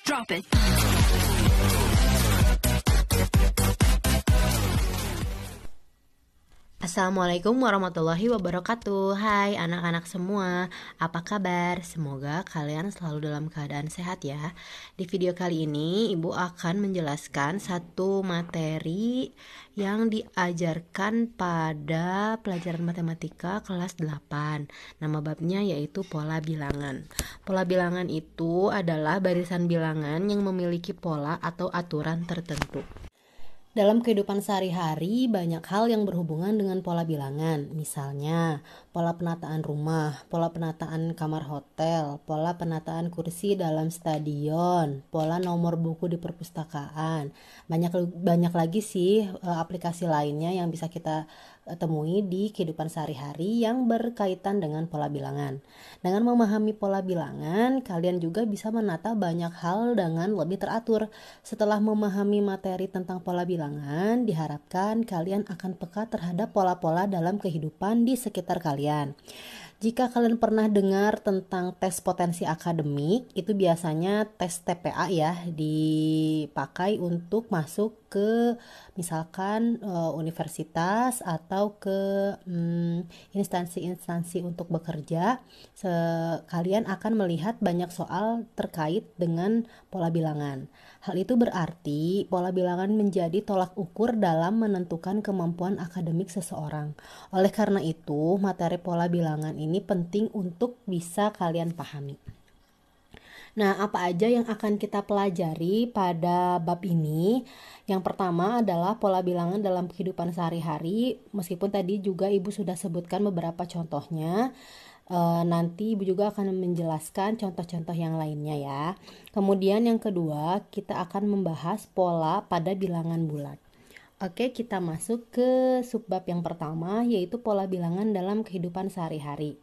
Drop it. Assalamualaikum warahmatullahi wabarakatuh. Hai anak-anak semua, apa kabar? Semoga kalian selalu dalam keadaan sehat ya. Di video kali ini Ibu akan menjelaskan satu materi yang diajarkan pada pelajaran matematika kelas 8. Nama babnya yaitu pola bilangan. Pola bilangan itu adalah barisan bilangan yang memiliki pola atau aturan tertentu. Dalam kehidupan sehari-hari, banyak hal yang berhubungan dengan pola bilangan. Misalnya, pola penataan rumah, pola penataan kamar hotel, pola penataan kursi dalam stadion, pola nomor buku di perpustakaan. Banyak lagi sih aplikasi lainnya yang bisa kita temui di kehidupan sehari-hari yang berkaitan dengan pola bilangan. Dengan memahami pola bilangan, kalian juga bisa menata banyak hal dengan lebih teratur. Setelah memahami materi tentang pola bilangan, diharapkan kalian akan peka terhadap pola-pola dalam kehidupan di sekitar kalian. Jika kalian pernah dengar tentang tes potensi akademik, itu biasanya tes TPA ya, dipakai untuk masuk ke misalkan universitas atau ke instansi-instansi untuk bekerja. Kalian akan melihat banyak soal terkait dengan pola bilangan. Hal itu berarti pola bilangan menjadi tolak ukur dalam menentukan kemampuan akademik seseorang. Oleh karena itu, materi pola bilangan ini penting untuk bisa kalian pahami. Nah, apa aja yang akan kita pelajari pada bab ini? Yang pertama adalah pola bilangan dalam kehidupan sehari-hari. Meskipun tadi juga Ibu sudah sebutkan beberapa contohnya, nanti Ibu juga akan menjelaskan contoh-contoh yang lainnya ya. Kemudian yang kedua, kita akan membahas pola pada bilangan bulat. Oke, kita masuk ke subbab yang pertama, yaitu pola bilangan dalam kehidupan sehari-hari.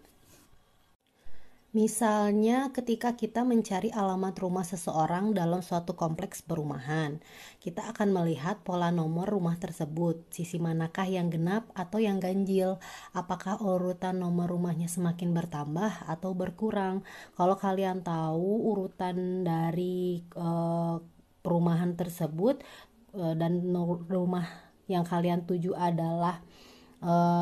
Misalnya ketika kita mencari alamat rumah seseorang dalam suatu kompleks perumahan, kita akan melihat pola nomor rumah tersebut, sisi manakah yang genap atau yang ganjil, apakah urutan nomor rumahnya semakin bertambah atau berkurang. Kalau kalian tahu urutan dari perumahan tersebut dan rumah yang kalian tuju adalah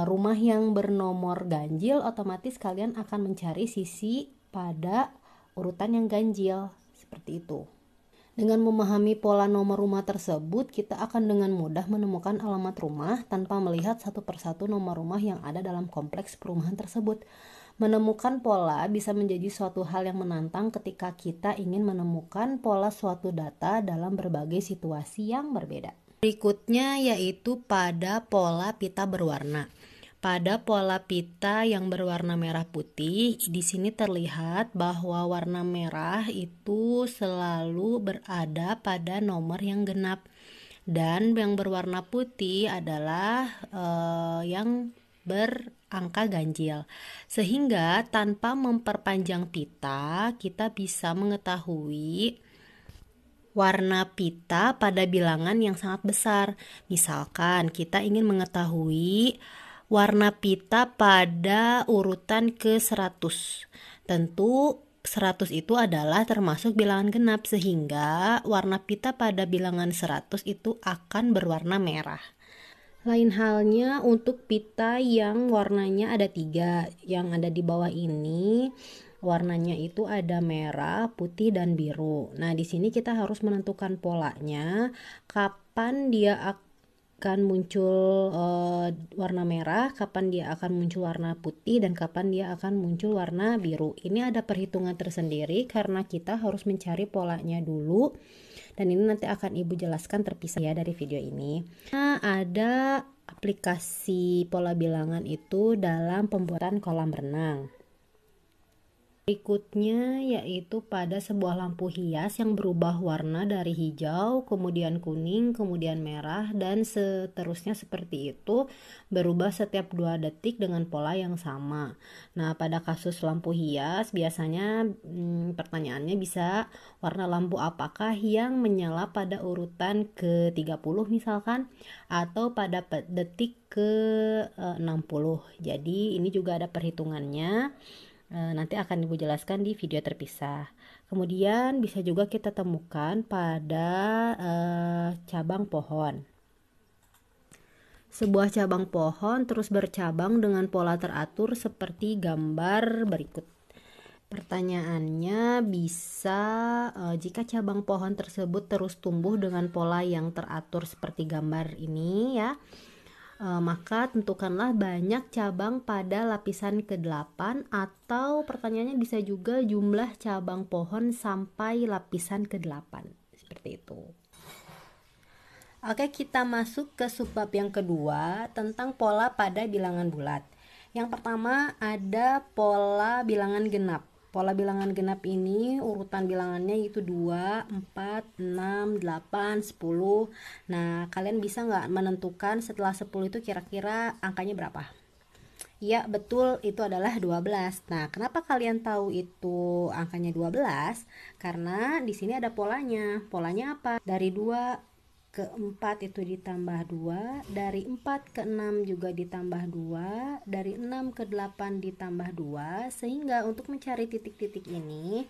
rumah yang bernomor ganjil, otomatis kalian akan mencari sisi pada urutan yang ganjil, seperti itu. Dengan memahami pola nomor rumah tersebut, kita akan dengan mudah menemukan alamat rumah tanpa melihat satu persatu nomor rumah yang ada dalam kompleks perumahan tersebut. Menemukan pola bisa menjadi suatu hal yang menantang ketika kita ingin menemukan pola suatu data dalam berbagai situasi yang berbeda. Berikutnya yaitu pada pola pita berwarna. Pada pola pita yang berwarna merah putih, di sini terlihat bahwa warna merah itu selalu berada pada nomor yang genap, dan yang berwarna putih adalah yang berangka ganjil. Sehingga tanpa memperpanjang pita, kita bisa mengetahui warna pita pada bilangan yang sangat besar. Misalkan kita ingin mengetahui warna pita pada urutan ke 100. Tentu 100 itu adalah termasuk bilangan genap, sehingga warna pita pada bilangan 100 itu akan berwarna merah. Lain halnya untuk pita yang warnanya ada 3, yang ada di bawah ini. Warnanya itu ada merah, putih, dan biru. Nah, di sini kita harus menentukan polanya, kapan dia akan muncul warna merah, kapan dia akan muncul warna putih, dan kapan dia akan muncul warna biru. Ini ada perhitungan tersendiri karena kita harus mencari polanya dulu. Dan ini nanti akan Ibu jelaskan terpisah ya dari video ini. Nah, ada aplikasi pola bilangan itu dalam pembuatan kolam renang. Berikutnya yaitu pada sebuah lampu hias yang berubah warna dari hijau, kemudian kuning, kemudian merah, dan seterusnya seperti itu, berubah setiap 2 detik dengan pola yang sama. Nah, pada kasus lampu hias biasanya pertanyaannya bisa warna lampu apakah yang menyala pada urutan ke-30 misalkan, atau pada detik ke-60. Jadi ini juga ada perhitungannya. Nanti akan Ibu jelaskan di video terpisah. Kemudian bisa juga kita temukan pada cabang pohon. Sebuah cabang pohon terus bercabang dengan pola teratur seperti gambar berikut. Pertanyaannya bisa jika cabang pohon tersebut terus tumbuh dengan pola yang teratur seperti gambar ini ya, maka tentukanlah banyak cabang pada lapisan ke-8, atau pertanyaannya bisa juga jumlah cabang pohon sampai lapisan ke-8. Seperti itu. Oke, kita masuk ke subbab yang kedua tentang pola pada bilangan bulat. Yang pertama ada pola bilangan genap. Pola bilangan genap ini urutan bilangannya yaitu 2, 4, 6, 8, 10. Nah, kalian bisa nggak menentukan setelah 10 itu kira-kira angkanya berapa? Iya, betul, itu adalah 12. Nah, kenapa kalian tahu itu angkanya 12? Karena di sini ada polanya. Polanya apa? Dari 2 ke 4 itu ditambah 2, dari 4 ke 6 juga ditambah 2, dari 6 ke 8 ditambah 2, sehingga untuk mencari titik-titik ini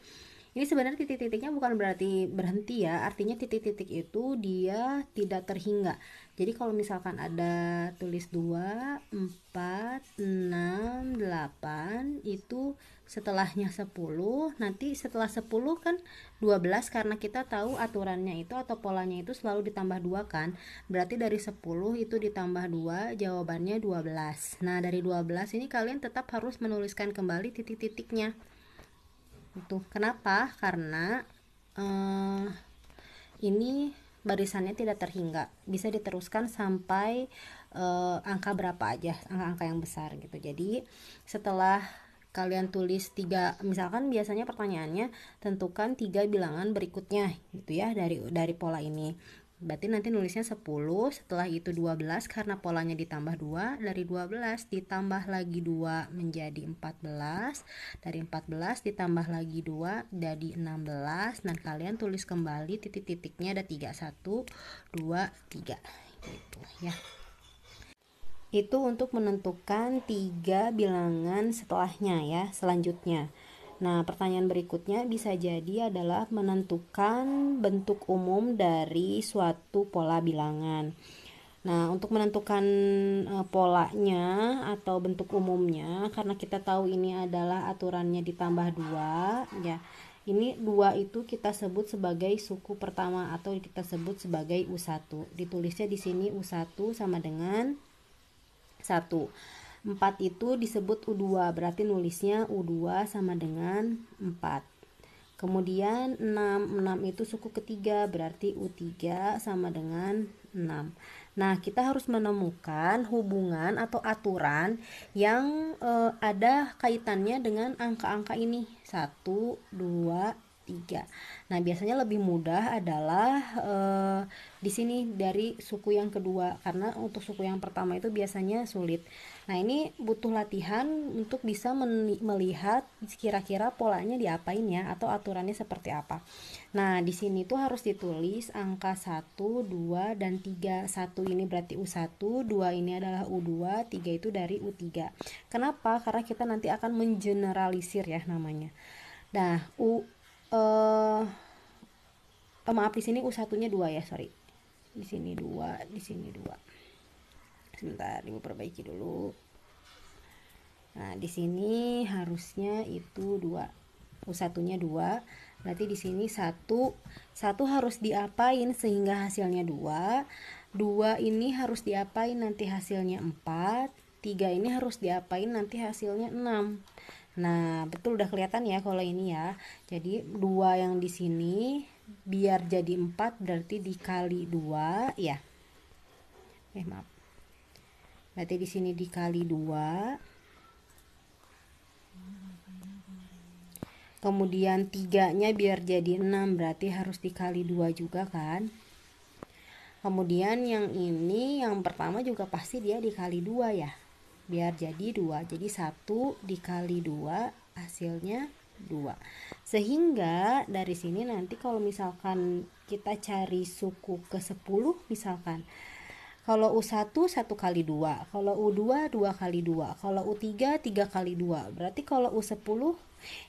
sebenarnya titik-titiknya bukan berarti berhenti ya, artinya titik-titik itu dia tidak terhingga. Jadi kalau misalkan ada tulis 2, 4, 6, 8, itu setelahnya 10, nanti setelah 10 kan 12, karena kita tahu aturannya itu atau polanya itu selalu ditambah 2 kan. Berarti dari 10 itu ditambah 2, jawabannya 12. Nah, dari 12 ini kalian tetap harus menuliskan kembali titik-titiknya. Itu kenapa? Karena ini barisannya tidak terhingga, bisa diteruskan sampai angka berapa aja, angka-angka yang besar gitu. Jadi setelah kalian tulis 3, misalkan biasanya pertanyaannya tentukan 3 bilangan berikutnya gitu ya, dari pola ini. Berarti nanti nulisnya 10, setelah itu 12 karena polanya ditambah 2, dari 12 ditambah lagi 2 menjadi 14, dari 14 ditambah lagi 2 jadi 16. Dan kalian tulis kembali titik-titiknya ada 3, 1, 2, 3 gitu ya. Itu untuk menentukan 3 bilangan setelahnya ya, selanjutnya. Nah, pertanyaan berikutnya bisa jadi adalah menentukan bentuk umum dari suatu pola bilangan. Nah, untuk menentukan polanya atau bentuk umumnya, karena kita tahu ini adalah aturannya ditambah 2 ya. Ini 2 itu kita sebut sebagai suku pertama atau kita sebut sebagai U1. Ditulisnya di sini U1 sama dengan 1. 4 itu disebut U2, berarti nulisnya U2 sama dengan 4. Kemudian 6 itu suku ketiga, berarti U3 sama dengan 6. Nah, kita harus menemukan hubungan atau aturan yang ada kaitannya dengan angka-angka ini, 1, 2, 3. Nah, biasanya lebih mudah adalah di sini dari suku yang kedua, karena untuk suku yang pertama itu biasanya sulit. Nah, ini butuh latihan untuk bisa melihat kira-kira polanya diapain ya, atau aturannya seperti apa. Nah, di sini tuh harus ditulis angka 1, 2, dan 3. 1 ini berarti U1, 2 ini adalah U2, 3 itu dari U3. Kenapa? Karena kita nanti akan mengeneralisir ya namanya. Nah, maaf, di sini U1-nya 2 ya, sorry. Di sini 2, di sini 2. Sebentar, Ibu perbaiki dulu. Nah, di sini harusnya itu 2. U1-nya 2. Berarti di sini 1 harus diapain sehingga hasilnya 2. 2 ini harus diapain nanti hasilnya 4. 3 ini harus diapain nanti hasilnya 6. Nah, betul udah kelihatan ya kalau ini ya. Jadi 2 yang di sini biar jadi 4 berarti dikali 2 ya. Maaf. Berarti di sini dikali 2. Kemudian 3-nya biar jadi 6 berarti harus dikali 2 juga kan. Kemudian yang ini yang pertama juga pasti dia dikali 2 ya. Biar jadi 2. Jadi 1 dikali 2 hasilnya 2. Sehingga dari sini nanti kalau misalkan kita cari suku ke-10 misalkan, kalau U1 1 kali 2, kalau U2 2 kali 2, kalau U3 3 kali 2. Berarti kalau U10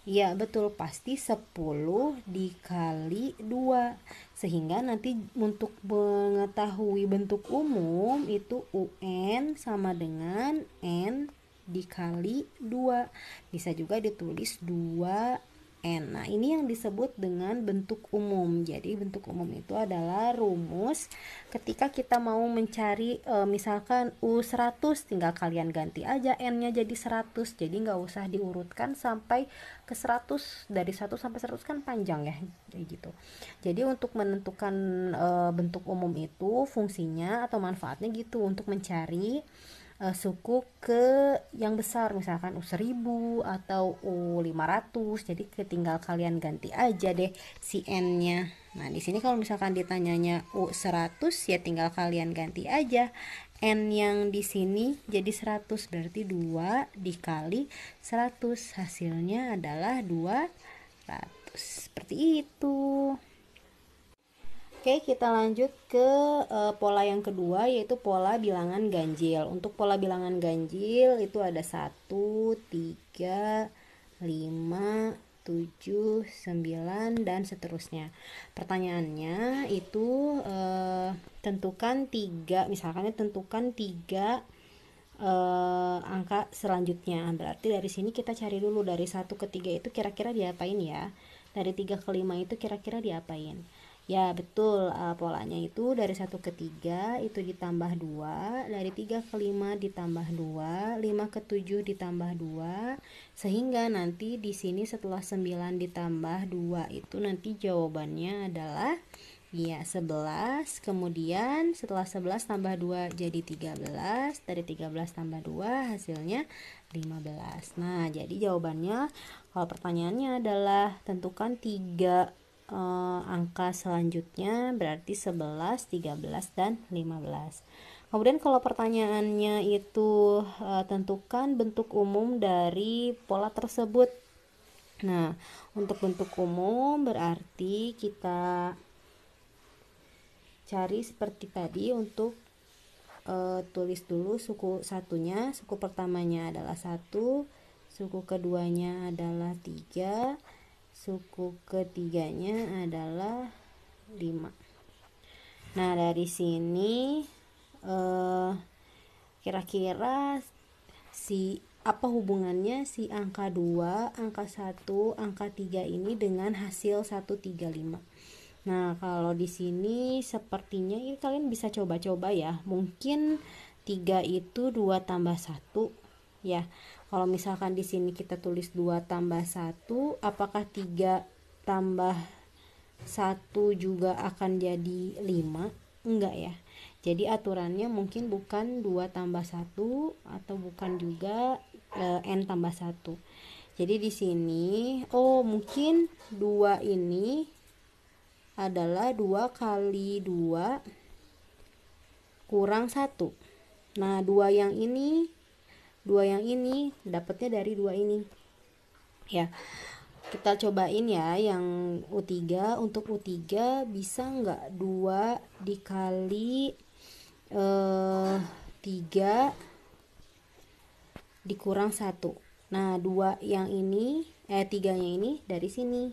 Iya betul, pasti 10 dikali 2. Sehingga nanti untuk mengetahui bentuk umum itu UN sama dengan N dikali 2. Bisa juga ditulis 2N. Nah, ini yang disebut dengan bentuk umum. Jadi bentuk umum itu adalah rumus ketika kita mau mencari misalkan U100, tinggal kalian ganti aja N-nya jadi 100. Jadi nggak usah diurutkan sampai ke 100. Dari 1 sampai 100 kan panjang ya, kayak gitu. Jadi untuk menentukan bentuk umum itu fungsinya atau manfaatnya gitu untuk mencari suku ke yang besar, misalkan U1000 atau U500. Jadi ketinggal kalian ganti aja deh si N-nya. Nah, di sini kalau misalkan ditanyanya U100 ya tinggal kalian ganti aja N yang di sini jadi 100, berarti 2 dikali 100, hasilnya adalah 200. Seperti itu. Oke, kita lanjut ke pola yang kedua, yaitu pola bilangan ganjil. Untuk pola bilangan ganjil itu ada 1, 3, 5, 7, 9, dan seterusnya. Pertanyaannya itu tentukan 3, misalkan tentukan 3 angka selanjutnya. Berarti dari sini kita cari dulu dari 1 ke 3 itu kira-kira diapain ya. Dari 3 ke 5 itu kira-kira diapain. Ya betul, polanya itu dari 1 ke 3 itu ditambah 2, dari 3 ke 5 ditambah 2, 5 ke 7 ditambah 2, sehingga nanti di sini setelah 9 ditambah 2 itu nanti jawabannya adalah ya 11. Kemudian setelah 11 tambah 2 jadi 13, dari 13 tambah 2 hasilnya 15. Nah, jadi jawabannya kalau pertanyaannya adalah tentukan 3 angka selanjutnya, berarti 11, 13, dan 15. Kemudian kalau pertanyaannya itu tentukan bentuk umum dari pola tersebut. Nah, untuk bentuk umum berarti kita cari seperti tadi. Untuk tulis dulu suku satunya. Suku pertamanya adalah 1, suku keduanya adalah 3, suku ketiganya adalah 5. Nah, dari sini kira-kira si apa hubungannya si angka 2, angka 1, angka 3 ini dengan hasil 135. Nah, kalau di sini sepertinya ini kalian bisa coba-coba ya. Mungkin 3 itu 2 tambah 1 ya. Kalau misalkan di sini kita tulis 2 tambah 1, apakah 3 tambah 1 juga akan jadi 5? Enggak ya. Jadi aturannya mungkin bukan 2 tambah 1 atau bukan juga N tambah 1. Jadi di sini mungkin 2 ini adalah 2 kali 2 kurang 1. Nah, 2 yang ini dapatnya dari 2 ini. Ya. Kita cobain ya yang U3. Untuk U3 bisa enggak 2 dikali 3 dikurang 1. Nah, 2 yang ini 3-nya ini dari sini.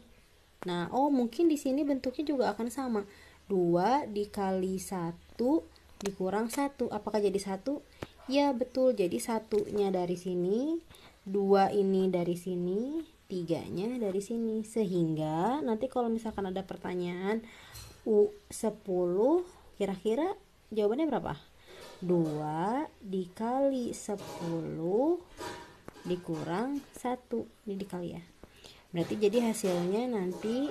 Nah, mungkin di sini bentuknya juga akan sama. 2 dikali 1 dikurang 1. Apakah jadi 1? Ya, betul. Jadi 1-nya dari sini, 2 ini dari sini, 3-nya dari sini. Sehingga nanti kalau misalkan ada pertanyaan U10, kira-kira jawabannya berapa? 2 dikali 10 dikurang 1. Ini dikali ya. Berarti jadi hasilnya nanti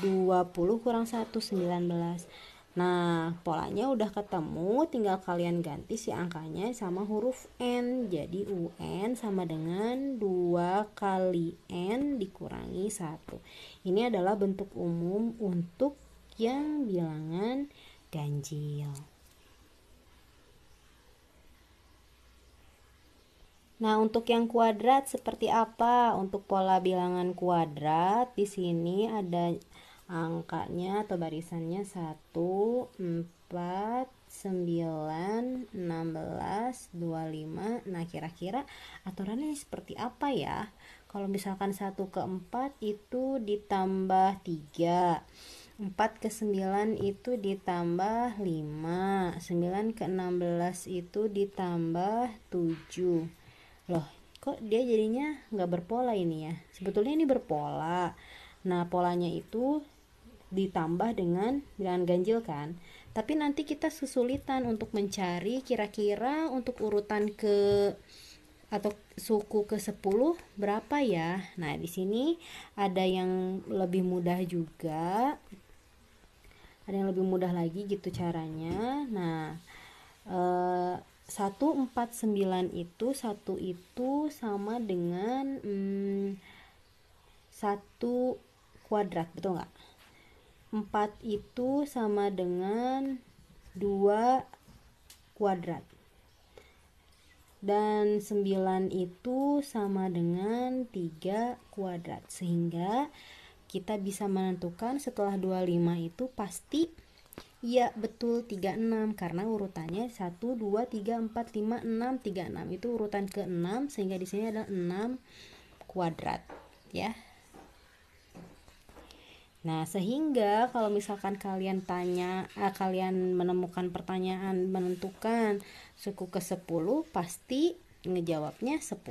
20 kurang 1, 19. Nah, polanya udah ketemu, tinggal kalian ganti si angkanya sama huruf N. Jadi UN sama dengan 2 kali N dikurangi 1. Ini adalah bentuk umum untuk yang bilangan ganjil. Nah, untuk yang kuadrat seperti apa? Untuk pola bilangan kuadrat di sini ada angkanya atau barisannya 1, 4, 9, 16, 25. Nah, kira-kira aturannya seperti apa ya? Kalau misalkan 1 ke 4 itu ditambah 3, 4 ke 9 itu ditambah 5, 9 ke 16 itu ditambah 7. Loh, kok dia jadinya nggak berpola ini ya? Sebetulnya ini berpola. Nah, polanya itu ditambah dengan bilangan ganjil kan. Tapi nanti kita kesulitan untuk mencari kira-kira untuk urutan ke atau suku ke 10 berapa ya. Nah, di sini ada yang lebih mudah juga. Ada yang lebih mudah lagi gitu caranya. Nah, 149 itu satu itu sama dengan 1 kuadrat, betul nggak? 4 itu sama dengan 2 kuadrat. Dan 9 itu sama dengan 3 kuadrat. Sehingga kita bisa menentukan setelah 25 itu pasti ya betul 36 karena urutannya 1 2 3 4 5 6 36 itu urutan ke-6 sehingga di sini ada 6 kuadrat ya. Nah, sehingga kalau misalkan kalian kalian menemukan pertanyaan menentukan suku ke-10 pasti ngejawabnya 10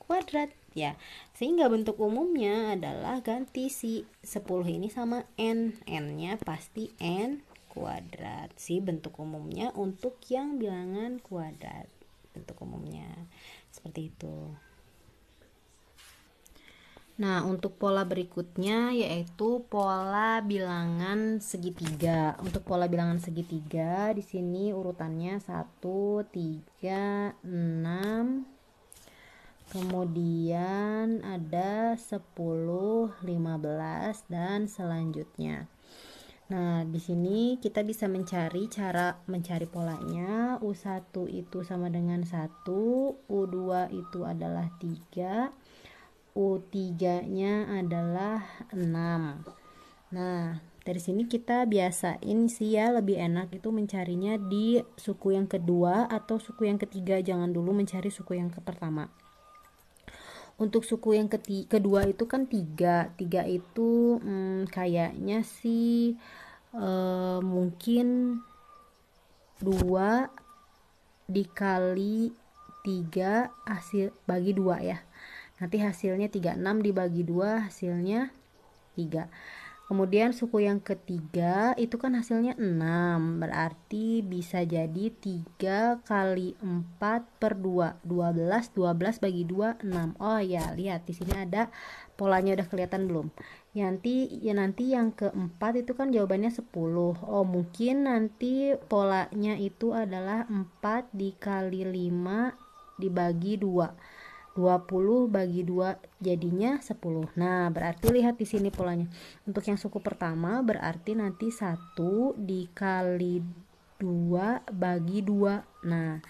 kuadrat ya. Sehingga bentuk umumnya adalah ganti si 10 ini sama n. N-nya pasti n kuadrat. Si bentuk umumnya untuk yang bilangan kuadrat. Bentuk umumnya seperti itu. Nah, untuk pola berikutnya yaitu pola bilangan segitiga. Untuk pola bilangan segitiga di sini urutannya 1 3 6. Kemudian ada 10, 15 dan selanjutnya. Nah, di sini kita bisa mencari cara mencari polanya. U1 itu sama dengan 1, U2 itu adalah 3, U3-nya adalah 6. Nah, dari sini kita biasain sih ya, lebih enak itu mencarinya di suku yang kedua atau suku yang ketiga. Jangan dulu mencari suku yang pertama. Untuk suku yang kedua itu kan 3. 3 itu kayaknya sih mungkin 2 dikali 3 hasil bagi 2 ya. Nanti hasilnya 36 dibagi 2 hasilnya 3. Kemudian suku yang ketiga itu kan hasilnya 6. Berarti bisa jadi 3 kali 4 per 2. 12, 12 bagi 2, 6. Oh ya, lihat di sini ada polanya udah kelihatan belum? Nanti yang keempat itu kan jawabannya 10. Oh, mungkin nanti polanya itu adalah 4 dikali 5 dibagi 2. 20 bagi 2 jadinya 10. Nah, berarti lihat di sini polanya. Untuk yang suku pertama berarti nanti 1 dikali 2 bagi 2. Nah,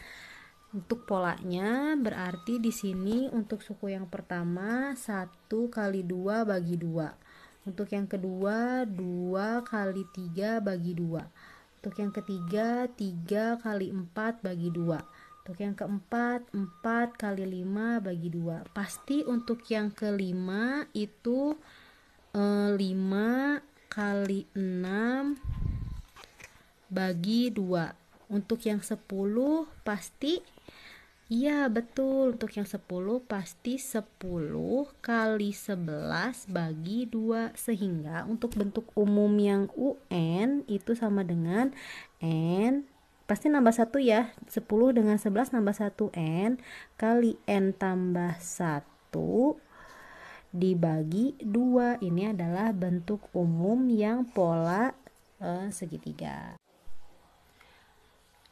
untuk polanya berarti di sini untuk suku yang pertama 1 kali 2 bagi 2. Untuk yang kedua 2 kali 3 bagi 2. Untuk yang ketiga 3 kali 4 bagi 2. Untuk yang keempat 4 kali 5 bagi 2. Pasti untuk yang kelima itu 5 kali 6 bagi 2. Untuk yang 10 pasti iya betul, untuk yang 10 pasti 10 kali 11 bagi 2. Sehingga untuk bentuk umum yang UN itu sama dengan N pasti nambah 1 ya. 10 dengan 11 nambah 1 N kali N tambah 1 dibagi 2. Ini adalah bentuk umum yang pola segitiga.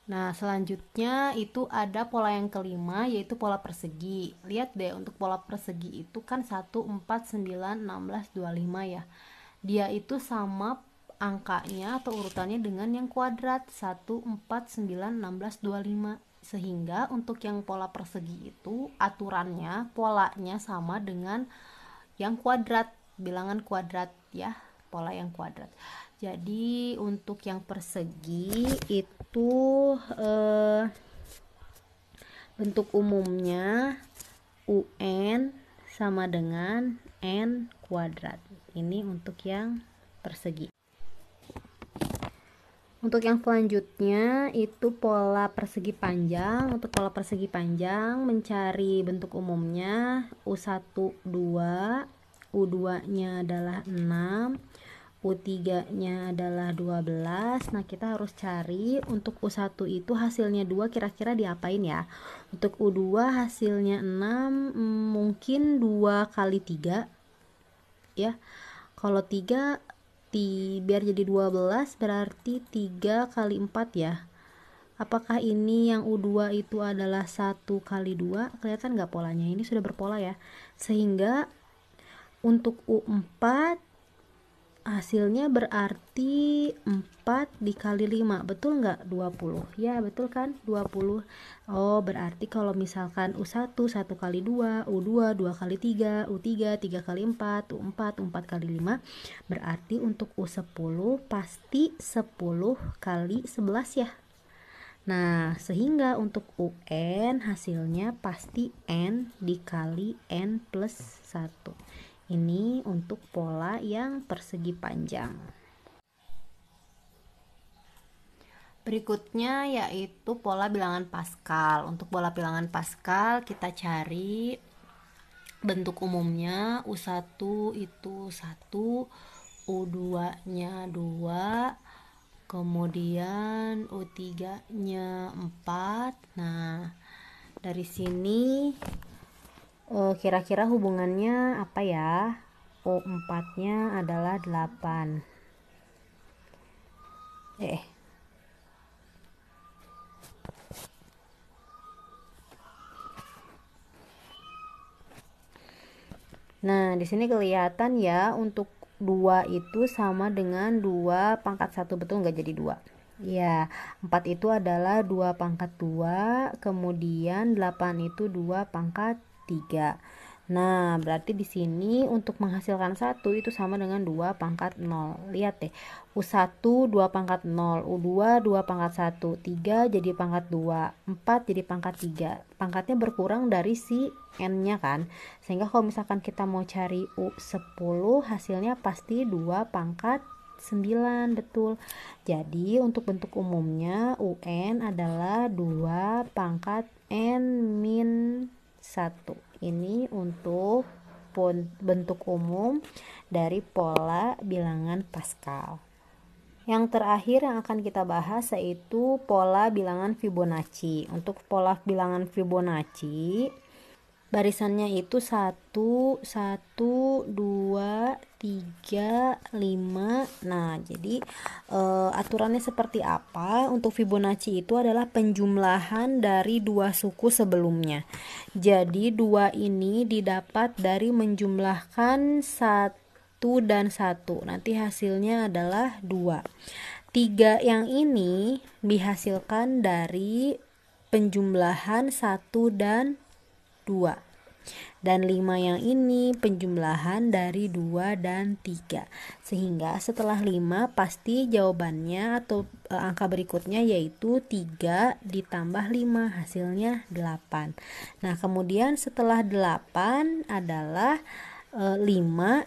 Nah, selanjutnya itu ada pola yang kelima yaitu pola persegi. Lihat deh, untuk pola persegi itu kan 1, 4, 9, 16, 25 ya. Dia itu sama angkanya atau urutannya dengan yang kuadrat 1, 4, 9, 16, 25. Sehingga untuk yang pola persegi itu aturannya, polanya sama dengan yang kuadrat, bilangan kuadrat ya, pola yang kuadrat. Jadi untuk yang persegi itu bentuk umumnya UN sama dengan N kuadrat. Ini untuk yang persegi. Untuk yang selanjutnya itu pola persegi panjang. Untuk pola persegi panjang mencari bentuk umumnya U1 2, U2 nya adalah 6, U3 nya adalah 12. Nah kita harus cari untuk U1 itu hasilnya 2 kira-kira diapain ya. Untuk U2 hasilnya 6, mungkin 2 kali 3 ya. Kalau 3 biar jadi 12 berarti 3 kali 4 ya. Apakah ini yang U2 itu adalah 1 kali 2? Kelihatan nggak polanya? Ini sudah berpola ya. Sehingga untuk U4 hasilnya berarti 4 dikali 5. Betul nggak? 20. Ya betul kan? 20. Oh berarti kalau misalkan U1 1 kali 2, U2 2 kali 3, U3 3 kali 4, U4 4 kali 5. Berarti untuk U10 pasti 10 kali 11 ya. Nah sehingga untuk UN hasilnya pasti N dikali N plus 1. Ini untuk pola yang persegi panjang. Berikutnya yaitu pola bilangan Pascal. Untuk pola bilangan Pascal kita cari bentuk umumnya U1 itu 1, U2-nya 2, kemudian U3-nya 4. Nah, dari sini kira-kira hubungannya apa ya? U4-nya adalah 8. Nah, di sini kelihatan ya untuk 2 itu sama dengan 2 pangkat 1, betul nggak jadi 2? Ya, 4 itu adalah 2 pangkat 2, kemudian 8 itu 2 pangkat 3. Nah, berarti di sini untuk menghasilkan 1 itu sama dengan 2 pangkat 0. Lihat deh, U1 2 pangkat 0, U2 2 pangkat 1, 3 jadi pangkat 2, 4 jadi pangkat 3. Pangkatnya berkurang dari si N-nya kan. Sehingga kalau misalkan kita mau cari U10 hasilnya pasti 2 pangkat 9, betul. Jadi untuk bentuk umumnya UN adalah 2 pangkat N min 1. Ini untuk bentuk umum dari pola bilangan Pascal. Yang terakhir yang akan kita bahas yaitu pola bilangan Fibonacci. Untuk pola bilangan Fibonacci barisannya itu 1, 1, 2, 3, 5. Nah, jadi aturannya seperti apa? Untuk Fibonacci itu adalah penjumlahan dari dua suku sebelumnya. Jadi 2 ini didapat dari menjumlahkan 1 dan 1. Nanti hasilnya adalah 2. 3 yang ini dihasilkan dari penjumlahan 1 dan 2. Dan 5 yang ini penjumlahan dari 2 dan 3. Sehingga setelah 5 pasti jawabannya atau angka berikutnya yaitu 3 ditambah 5 hasilnya 8. Nah kemudian setelah 8 adalah 5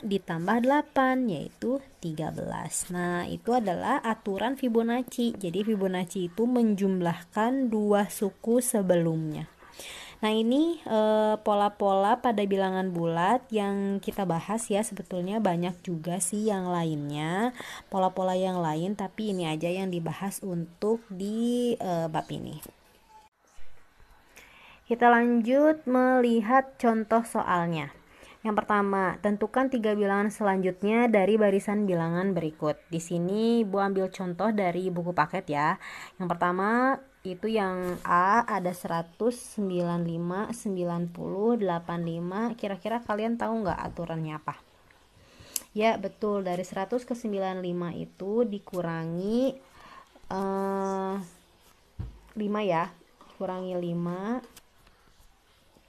ditambah 8 yaitu 13. Nah itu adalah aturan Fibonacci. Jadi Fibonacci itu menjumlahkan dua suku sebelumnya. Nah ini pola-pola pada bilangan bulat yang kita bahas ya. Sebetulnya banyak juga sih yang lainnya, pola-pola yang lain, tapi ini aja yang dibahas untuk di bab ini. Kita lanjut melihat contoh soalnya. Yang pertama, tentukan 3 bilangan selanjutnya dari barisan bilangan berikut. Di sini Ibu ambil contoh dari buku paket ya. Yang pertama itu yang A ada 100, 95, 90, 85. Kira-kira kalian tahu nggak aturannya apa? Ya betul, dari 100 ke 95 itu dikurangi 5 ya. Kurangi 5.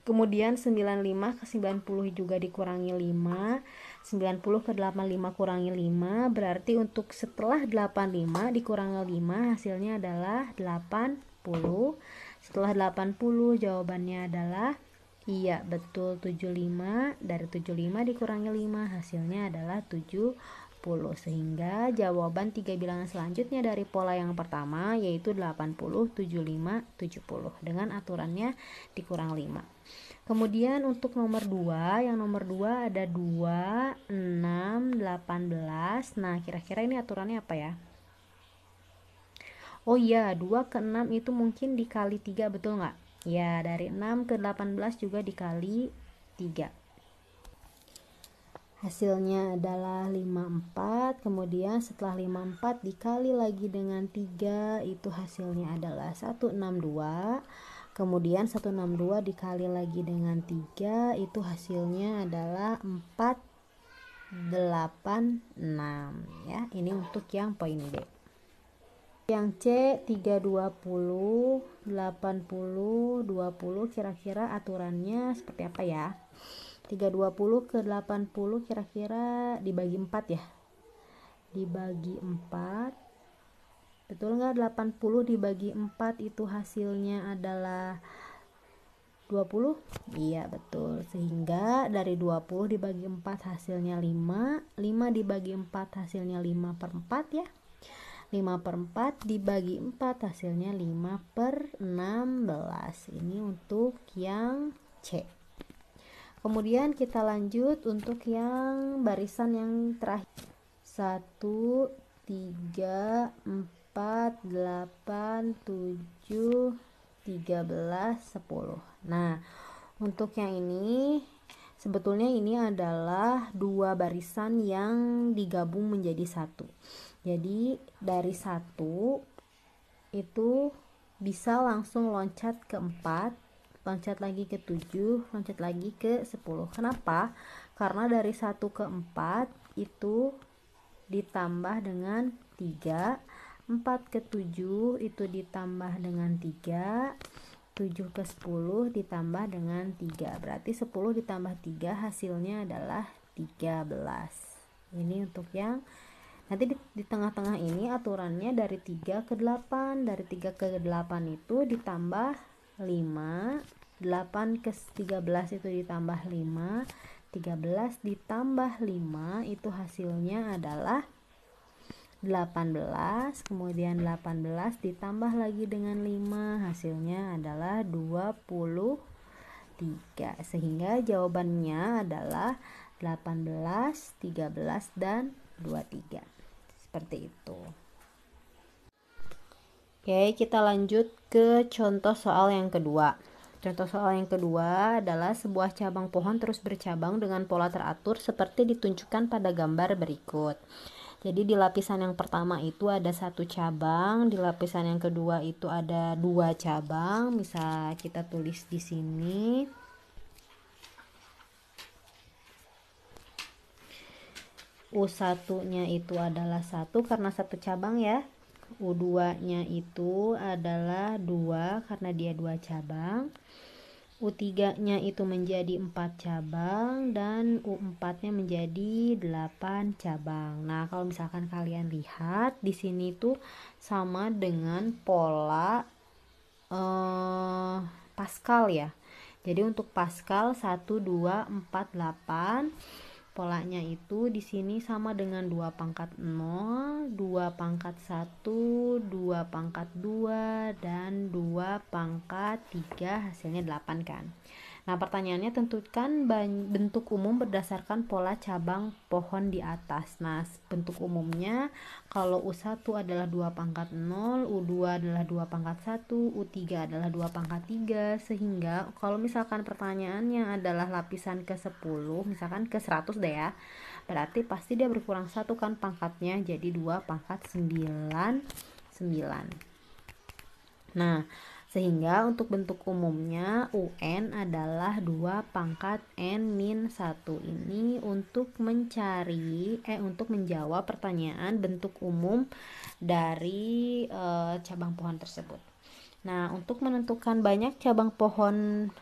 Kemudian 95 ke 90 juga dikurangi 5. 90 ke 85 kurangi 5. Berarti untuk setelah 85 dikurangi 5 hasilnya adalah 80. Setelah 80 jawabannya adalah Iya, betul 75. Dari 75 dikurangi 5 hasilnya adalah 70. Sehingga jawaban 3 bilangan selanjutnya dari pola yang pertama yaitu 80, 75, 70 dengan aturannya dikurang 5. Kemudian untuk nomor 2, yang nomor 2 ada 2, 6, 18. Nah, kira-kira ini aturannya apa ya? Oh iya, 2 ke 6 itu mungkin dikali 3, betul nggak? Ya, dari 6 ke 18 juga dikali 3. Hasilnya adalah 54. Kemudian setelah 54 dikali lagi dengan 3, itu hasilnya adalah 162. Kemudian 162 dikali lagi dengan 3, itu hasilnya adalah 486 ya. Ini untuk yang poin B. Yang C 320, 80, 20, kira-kira aturannya seperti apa ya? 320 ke 80 kira-kira dibagi 4 ya. Dibagi 4. Betul nggak? 80 dibagi 4 itu hasilnya adalah 20? Iya, betul. Sehingga dari 20 dibagi 4 hasilnya 5. 5 dibagi 4 hasilnya 5 per 4 ya. 5 per 4 dibagi 4 hasilnya 5 per 16. Ini untuk yang C. Kemudian kita lanjut untuk yang barisan yang terakhir. 1, 3, 4, 8, 7, 13, 10. Nah, untuk yang ini sebetulnya ini adalah dua barisan yang digabung menjadi satu. Jadi dari 1 itu bisa langsung loncat ke 4, loncat lagi ke 7, loncat lagi ke 10. Kenapa? Karena dari 1 ke 4 itu ditambah dengan 3, 4 ke 7 itu ditambah dengan 3, 7 ke 10 ditambah dengan 3. Berarti 10 ditambah 3 hasilnya adalah 13. Ini untuk yang nanti di tengah-tengah ini aturannya dari 3 ke 8. Dari 3 ke 8 itu ditambah 5, 8 ke 13 itu ditambah 5, 13 ditambah 5 itu hasilnya adalah 18. Kemudian 18 ditambah lagi dengan 5 hasilnya adalah 23. Sehingga jawabannya adalah 18, 13, dan 23. Seperti itu. Oke, kita lanjut ke contoh soal yang kedua. Contoh soal yang kedua adalah sebuah cabang pohon terus bercabang dengan pola teratur seperti ditunjukkan pada gambar berikut. Jadi di lapisan yang pertama itu ada 1 cabang, di lapisan yang kedua itu ada 2 cabang. Bisa kita tulis di sini. U1-nya itu adalah 1 karena 1 cabang ya. U2-nya itu adalah 2 karena dia 2 cabang. U3-nya itu menjadi 4 cabang dan U4-nya menjadi 8 cabang. Nah, kalau misalkan kalian lihat di sini tuh sama dengan pola Pascal ya. Jadi untuk Pascal 1 2 4 8 polanya itu di sini sama dengan 2 pangkat 0, 2 pangkat 1, 2 pangkat 2, dan 2 pangkat 3 hasilnya 8 kan. Nah, pertanyaannya tentukan bentuk umum berdasarkan pola cabang pohon di atas. Nah, bentuk umumnya kalau U1 adalah 2 pangkat 0, U2 adalah 2 pangkat 1, U3 adalah 2 pangkat 3, sehingga kalau misalkan pertanyaannya adalah lapisan ke 10, misalkan ke 100 deh ya, berarti pasti dia berkurang 1 kan pangkatnya, jadi 2 pangkat 9. Nah, sehingga untuk bentuk umumnya UN adalah 2 pangkat N-1. Ini untuk untuk menjawab pertanyaan bentuk umum dari cabang pohon tersebut. Nah, untuk menentukan banyak cabang pohon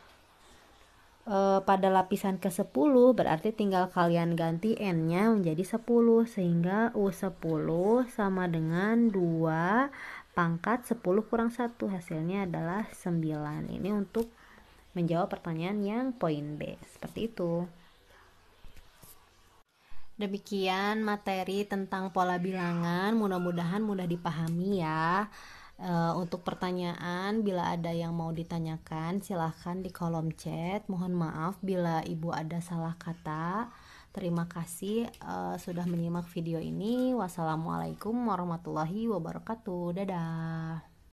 pada lapisan ke-10 berarti tinggal kalian ganti N-nya menjadi 10, sehingga U10 sama dengan 2 pangkat 10 kurang 1 hasilnya adalah 9. Ini untuk menjawab pertanyaan yang poin B. Seperti itu. Demikian materi tentang pola bilangan, mudah-mudahan mudah dipahami ya. Untuk pertanyaan, bila ada yang mau ditanyakan, silahkan di kolom chat. Mohon maaf bila ibu ada salah kata. Terima kasih sudah menyimak video ini. Wassalamualaikum warahmatullahi wabarakatuh. Dadah.